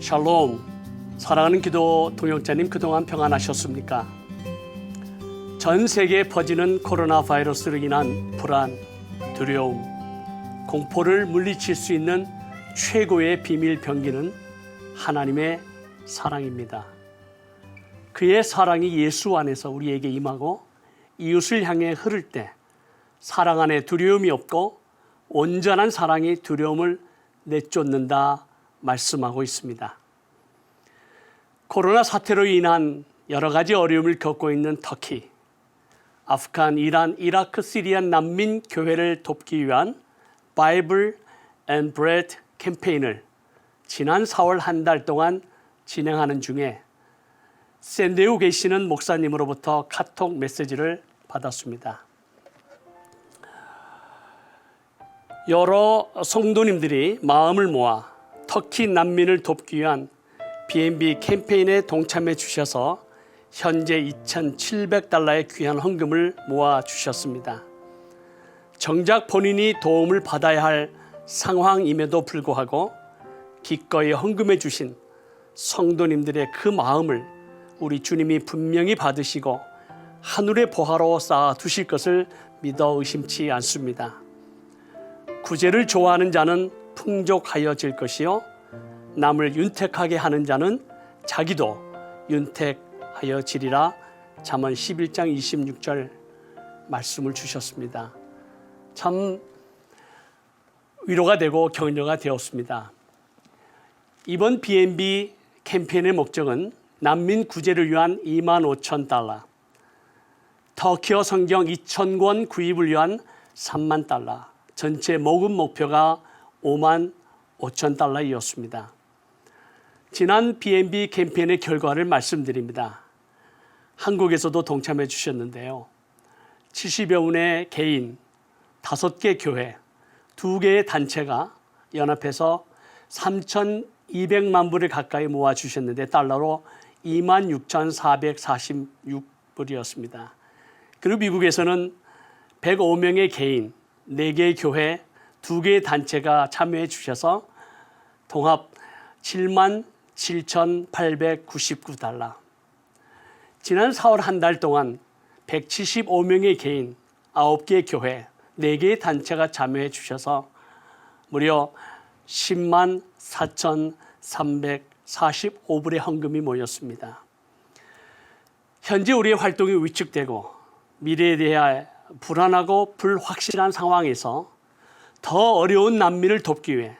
샬롬, 사랑하는 기도 동역자님, 그동안 평안하셨습니까? 전 세계에 퍼지는 코로나 바이러스로 인한 불안, 두려움, 공포를 물리칠 수 있는 최고의 비밀 병기는 하나님의 사랑입니다. 그의 사랑이 예수 안에서 우리에게 임하고 이웃을 향해 흐를 때 사랑 안에 두려움이 없고 온전한 사랑이 두려움을 내쫓는다 말씀하고 있습니다. 코로나 사태로 인한 여러 가지 어려움을 겪고 있는 터키, 아프간, 이란, 이라크, 시리아 난민 교회를 돕기 위한 바이블 앤 브레드 캠페인을 지난 4월 한 달 동안 진행하는 중에 샌디에고 계시는 목사님으로부터 카톡 메시지를 받았습니다. 여러 성도님들이 마음을 모아 터키 난민을 돕기 위한 B&B 캠페인에 동참해 주셔서 현재 $2,700의 귀한 헌금을 모아 주셨습니다. 정작 본인이 도움을 받아야 할 상황임에도 불구하고 기꺼이 헌금해 주신 성도님들의 그 마음을 우리 주님이 분명히 받으시고 하늘의 보화로 쌓아 두실 것을 믿어 의심치 않습니다. 구제를 좋아하는 자는 풍족하여질 것이요 남을 윤택하게 하는 자는 자기도 윤택하여지리라. 잠언 11장 26절 말씀을 주셨습니다. 참 위로가 되고 격려가 되었습니다. 이번 B&B 캠페인의 목적은 난민 구제를 위한 $25,000, 터키어 성경 2,000권 구입을 위한 $30,000, 전체 모금 목표가 $55,000이었습니다. 지난 B&B 캠페인의 결과를 말씀드립니다. 한국에서도 동참해 주셨는데요. 70여 분의 개인, 5개 교회, 2개의 단체가 연합해서 3,200만 불을 가까이 모아주셨는데 달러로 26,446불이었습니다. 그리고 미국에서는 105명의 개인, 4개의 교회, 2개의 단체가 참여해 주셔서 통합 $77,899. 지난 4월 한 달 동안 175명의 개인, 9개의 교회, 4개의 단체가 참여해 주셔서 무려 $104,345불의 헌금이 모였습니다. 현재 우리의 활동이 위축되고 미래에 대해 불안하고 불확실한 상황에서 더 어려운 난민을 돕기 위해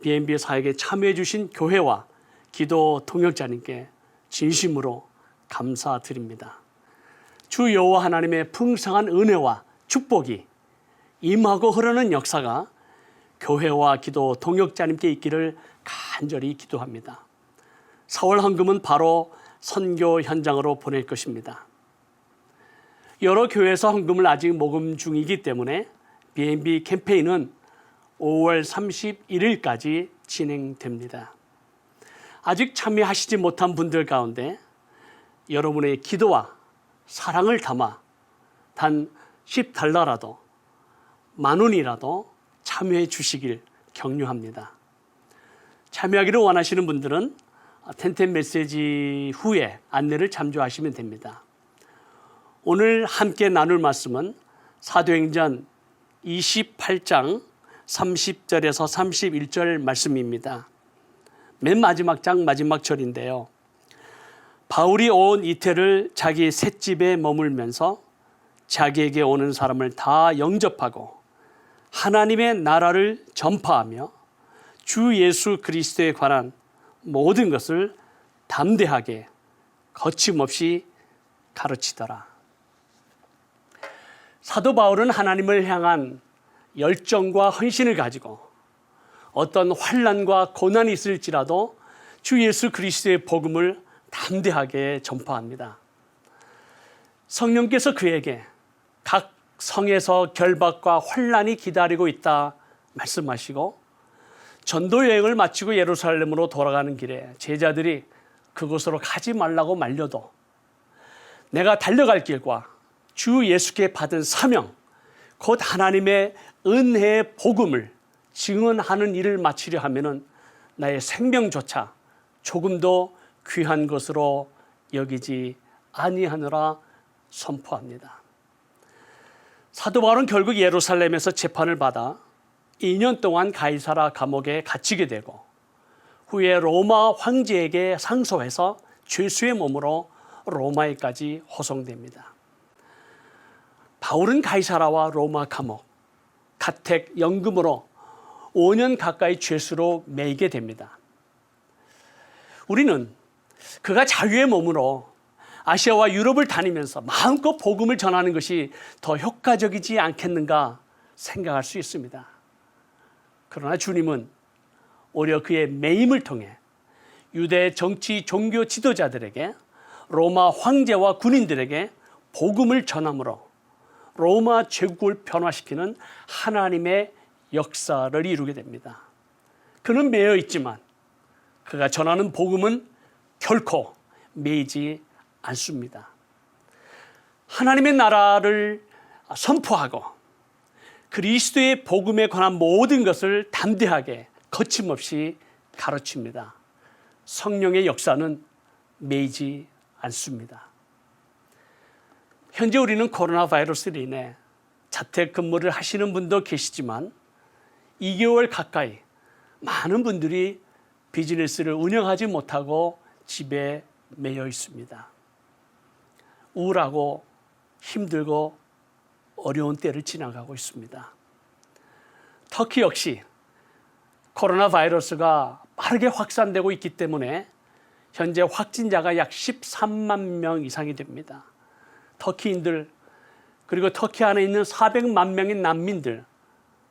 B&B 사역에 참여해 주신 교회와 기도 동역자님께 진심으로 감사드립니다. 주 여호와 하나님의 풍성한 은혜와 축복이 임하고 흐르는 역사가 교회와 기도 동역자님께 있기를 간절히 기도합니다. 4월 헌금은 바로 선교 현장으로 보낼 것입니다. 여러 교회에서 헌금을 아직 모금 중이기 때문에 B&B 캠페인은 5월 31일까지 진행됩니다. 아직 참여하시지 못한 분들 가운데 여러분의 기도와 사랑을 담아 단 $10라도 $10,000이라도 참여해 주시길 격려합니다. 참여하기를 원하시는 분들은 텐텐 메시지 후에 안내를 참조하시면 됩니다. 오늘 함께 나눌 말씀은 사도행전 28장 30절에서 31절 말씀입니다. 맨 마지막 장 마지막 절인데요. 바울이 온 이태를 자기 셋집에 머물면서 자기에게 오는 사람을 다 영접하고 하나님의 나라를 전파하며 주 예수 그리스도에 관한 모든 것을 담대하게 거침없이 가르치더라. 사도 바울은 하나님을 향한 열정과 헌신을 가지고 어떤 환난과 고난이 있을지라도 주 예수 그리스도의 복음을 담대하게 전파합니다. 성령께서 그에게 각 성에서 결박과 환난이 기다리고 있다 말씀하시고 전도 여행을 마치고 예루살렘으로 돌아가는 길에 제자들이 그곳으로 가지 말라고 말려도 내가 달려갈 길과 주 예수께 받은 사명, 곧 하나님의 은혜의 복음을 증언하는 일을 마치려 하면은 나의 생명조차 조금도 귀한 것으로 여기지 아니하느라 선포합니다. 사도 바울은 결국 예루살렘에서 재판을 받아 2년 동안 가이사라 감옥에 갇히게 되고 후에 로마 황제에게 상소해서 죄수의 몸으로 로마에까지 호송됩니다. 바울은 가이사라와 로마 감옥, 가택, 연금으로 5년 가까이 죄수로 매이게 됩니다. 우리는 그가 자유의 몸으로 아시아와 유럽을 다니면서 마음껏 복음을 전하는 것이 더 효과적이지 않겠는가 생각할 수 있습니다. 그러나 주님은 오히려 그의 매임을 통해 유대 정치 종교 지도자들에게 로마 황제와 군인들에게 복음을 전함으로 로마 제국을 변화시키는 하나님의 역사를 이루게 됩니다. 그는 매여 있지만 그가 전하는 복음은 결코 매이지 않습니다. 하나님의 나라를 선포하고 그리스도의 복음에 관한 모든 것을 담대하게 거침없이 가르칩니다. 성령의 역사는 매이지 않습니다. 현재 우리는 코로나 바이러스로 인해 자택근무를 하시는 분도 계시지만 2개월 가까이 많은 분들이 비즈니스를 운영하지 못하고 집에 매여 있습니다. 우울하고 힘들고 어려운 때를 지나가고 있습니다. 터키 역시 코로나 바이러스가 빠르게 확산되고 있기 때문에 현재 확진자가 약 13만 명 이상이 됩니다. 터키인들 그리고 터키 안에 있는 400만 명의 난민들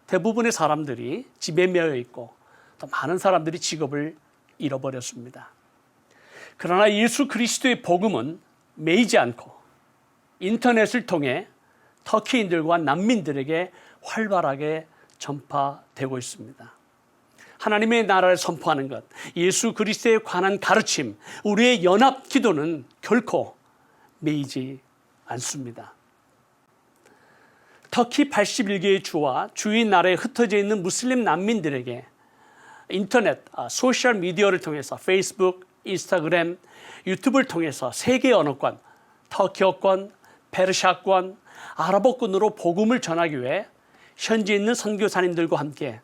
대부분의 사람들이 집에 매여 있고 또 많은 사람들이 직업을 잃어버렸습니다. 그러나 예수 그리스도의 복음은 매이지 않고 인터넷을 통해 터키인들과 난민들에게 활발하게 전파되고 있습니다. 하나님의 나라를 선포하는 것, 예수 그리스도에 관한 가르침, 우리의 연합 기도는 결코 매이지 않습니다. 터키 81개의 주와 주위 나라에 흩어져 있는 무슬림 난민들에게 인터넷, 소셜 미디어를 통해서 페이스북, 인스타그램, 유튜브를 통해서 세계 언어권, 터키어권, 페르시아권, 아랍어권으로 복음을 전하기 위해 현지에 있는 선교사님들과 함께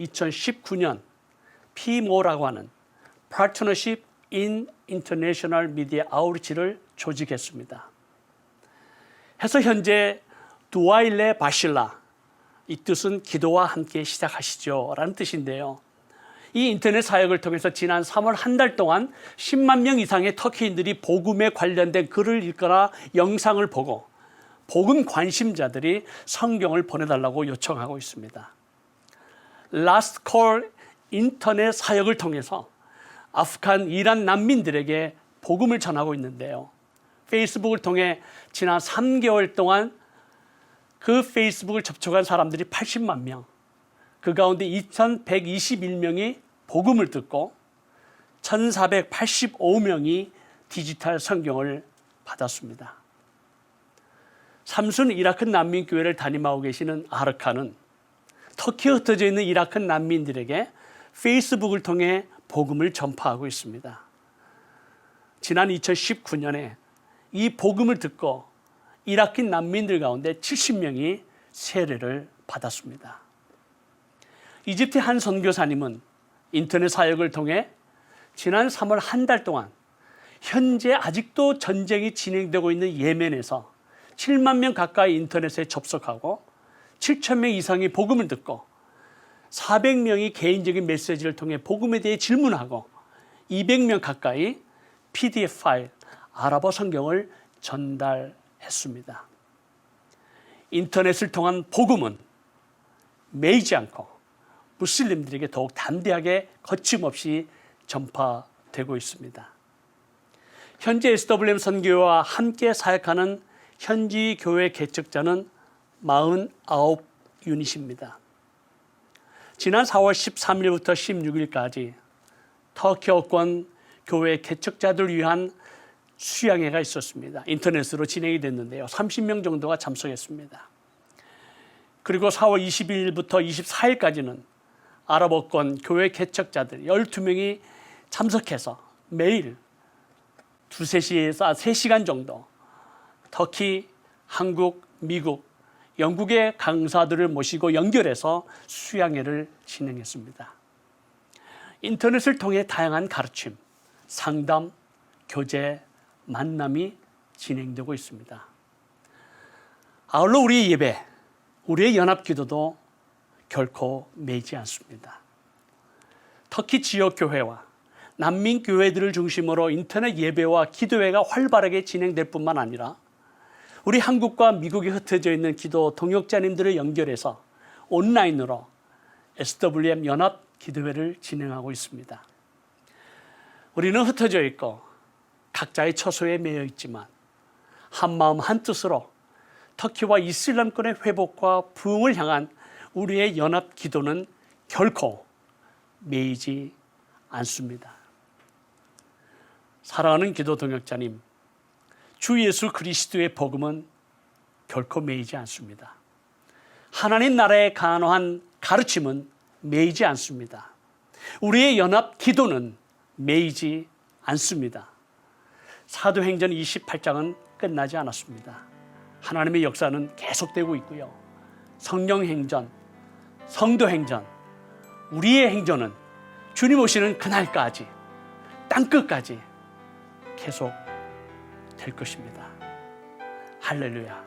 2019년 PMO라고 하는 Partnership in International Media Outreach를 조직했습니다. 해서 현재 두아일레 바실라, 이 뜻은 기도와 함께 시작하시죠 라는 뜻인데요. 이 인터넷 사역을 통해서 지난 3월 한 달 동안 10만 명 이상의 터키인들이 복음에 관련된 글을 읽거나 영상을 보고 복음 관심자들이 성경을 보내달라고 요청하고 있습니다. 라스트 콜 인터넷 사역을 통해서 아프간, 이란 난민들에게 복음을 전하고 있는데요. 페이스북을 통해 지난 3개월 동안 그 페이스북을 접촉한 사람들이 80만 명, 그 가운데 2,121명이 복음을 듣고 1,485명이 디지털 성경을 받았습니다. 삼순 이라크 난민교회를 담임하고 계시는 아르카는 터키에 흩어져 있는 이라크 난민들에게 페이스북을 통해 복음을 전파하고 있습니다. 지난 2019년에 이 복음을 듣고 이라크 난민들 가운데 70명이 세례를 받았습니다. 이집트의 한 선교사님은 인터넷 사역을 통해 지난 3월 한 달 동안 현재 아직도 전쟁이 진행되고 있는 예멘에서 7만 명 가까이 인터넷에 접속하고 7천 명 이상이 복음을 듣고 400명이 개인적인 메시지를 통해 복음에 대해 질문하고 200명 가까이 PDF 파일, 아랍어 성경을 전달했습니다. 인터넷을 통한 복음은 매이지 않고 무슬림들에게 더욱 담대하게 거침없이 전파되고 있습니다. 현재 SWM 선교회와 함께 사역하는 현지 교회 개척자는 49유닛입니다. 지난 4월 13일부터 16일까지 터키어권 교회 개척자들을 위한 수양회가 있었습니다. 인터넷으로 진행이 됐는데요. 30명 정도가 참석했습니다. 그리고 4월 22일부터 24일까지는 아랍어권 교회 개척자들 12명이 참석해서 매일 2-3시에서 3시간 정도 터키, 한국, 미국, 영국의 강사들을 모시고 연결해서 수양회를 진행했습니다. 인터넷을 통해 다양한 가르침, 상담, 교제, 만남이 진행되고 있습니다. 아울러 우리의 예배, 우리의 연합기도도 결코 매이지 않습니다. 터키 지역 교회와 난민 교회들을 중심으로 인터넷 예배와 기도회가 활발하게 진행될 뿐만 아니라 우리 한국과 미국에 흩어져 있는 기도 동역자님들을 연결해서 온라인으로 SWM 연합 기도회를 진행하고 있습니다. 우리는 흩어져 있고 각자의 처소에 매여 있지만 한마음 한뜻으로 터키와 이슬람권의 회복과 부흥을 향한 우리의 연합 기도는 결코 매이지 않습니다. 사랑하는 기도 동역자님, 주 예수 그리스도의 복음은 결코 매이지 않습니다. 하나님 나라의 간호한 가르침은 매이지 않습니다. 우리의 연합 기도는 매이지 않습니다. 사도행전 28장은 끝나지 않았습니다. 하나님의 역사는 계속되고 있고요. 성령 행전, 성도 행전, 우리의 행전은 주님 오시는 그날까지, 땅끝까지 계속 될 것입니다. 할렐루야.